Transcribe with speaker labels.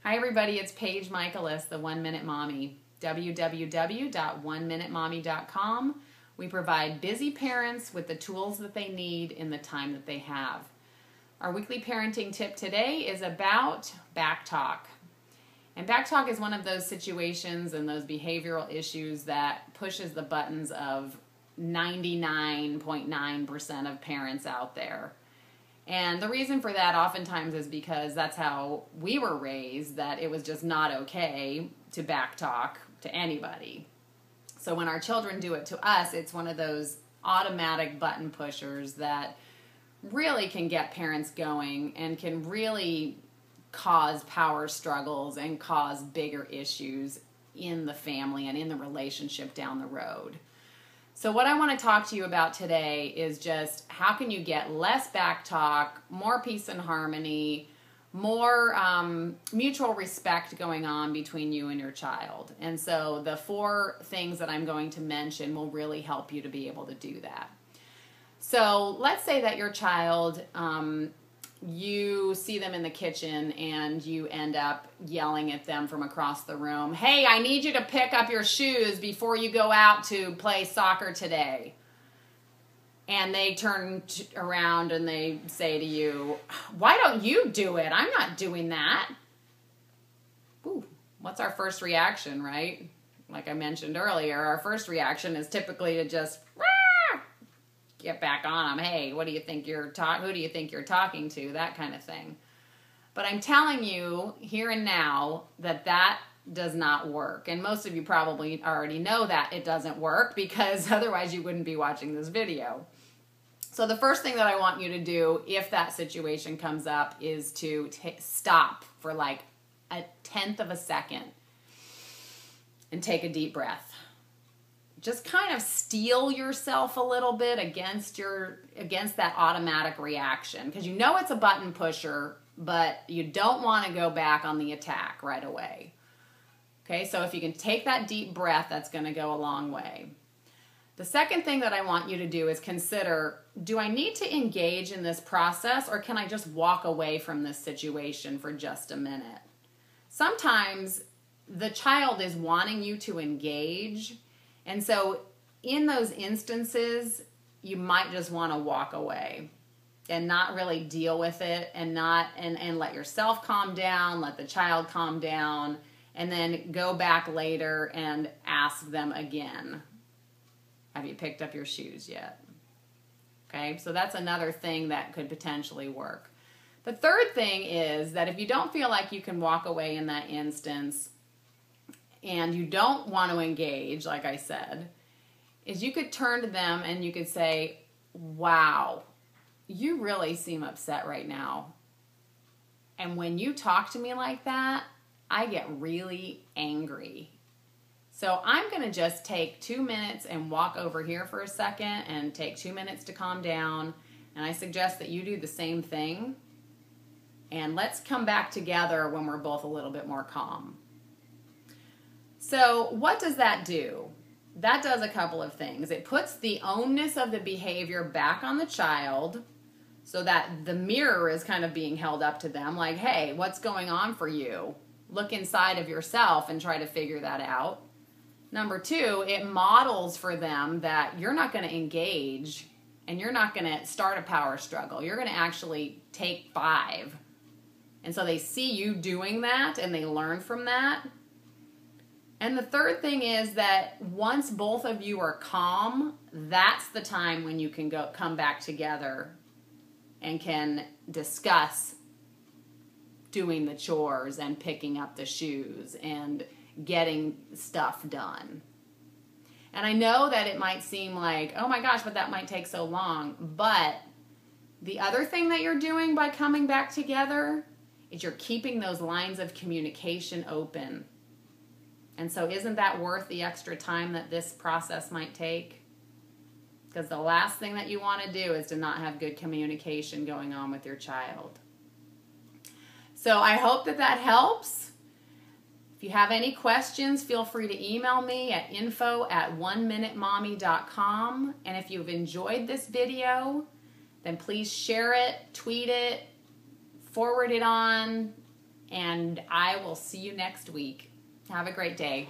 Speaker 1: Hi everybody, it's Paige Michaelis, the 1 Minute Mommy. www.oneminutemommy.com. We provide busy parents with the tools that they need in the time that they have. Our weekly parenting tip today is about backtalk. And backtalk is one of those situations and those behavioral issues that pushes the buttons of 99.9% of parents out there. And the reason for that oftentimes is because that's how we were raised, that it was just not okay to backtalk to anybody. So when our children do it to us, it's one of those automatic button pushers that really can get parents going and can really cause power struggles and cause bigger issues in the family and in the relationship down the road. So what I want to talk to you about today is just how can you get less backtalk, more peace and harmony, more mutual respect going on between you and your child. And so the 4 things that I'm going to mention will really help you to be able to do that. So let's say that your child, you see them in the kitchen and you end up yelling at them from across the room, "Hey, I need you to pick up your shoes before you go out to play soccer today." And they turn around and they say to you, "Why don't you do it? I'm not doing that." Ooh, what's our first reaction, right? Like I mentioned earlier, our first reaction is typically to just get back on them. "Hey, what do you think who do you think you're talking to?" That kind of thing. But I'm telling you here and now that that does not work. And most of you probably already know that it doesn't work, because otherwise you wouldn't be watching this video. So the first thing that I want you to do if that situation comes up is to stop for like a 1/10 of a second and take a deep breath. Just kind of steel yourself a little bit against that automatic reaction, because you know it's a button pusher, but you don't want to go back on the attack right away. Okay, so if you can take that deep breath, that's going to go a long way. The second thing that I want you to do is consider, do I need to engage in this process, or can I just walk away from this situation for just a minute? Sometimes the child is wanting you to engage, and so in those instances, you might just want to walk away and not really deal with it, and let yourself calm down, let the child calm down, and then go back later and ask them again, "Have you picked up your shoes yet?" Okay, so that's another thing that could potentially work. The third thing is that if you don't feel like you can walk away in that instance, and you don't want to engage, like I said, is you could turn to them and you could say, "Wow, you really seem upset right now. And when you talk to me like that, I get really angry. So I'm going to just take 2 minutes and walk over here for a second and take 2 minutes to calm down. And I suggest that you do the same thing. And let's come back together when we're both a little bit more calm." So what does that do? That does a couple of things. It puts the onus of the behavior back on the child, so that the mirror is kind of being held up to them, like, "Hey, what's going on for you? Look inside of yourself and try to figure that out." Number 2, it models for them that you're not going to engage and you're not going to start a power struggle. You're going to actually take 5. And so they see you doing that and they learn from that. And the third thing is that once both of you are calm, that's the time when you can come back together and can discuss doing the chores and picking up the shoes and getting stuff done. And I know that it might seem like, oh my gosh, but that might take so long. But the other thing that you're doing by coming back together is you're keeping those lines of communication open. And so isn't that worth the extra time that this process might take? Because the last thing that you want to do is to not have good communication going on with your child. So I hope that that helps. If you have any questions, feel free to email me at info@oneminutemommy.com. And if you've enjoyed this video, then please share it, tweet it, forward it on, And I will see you next week. Have a great day.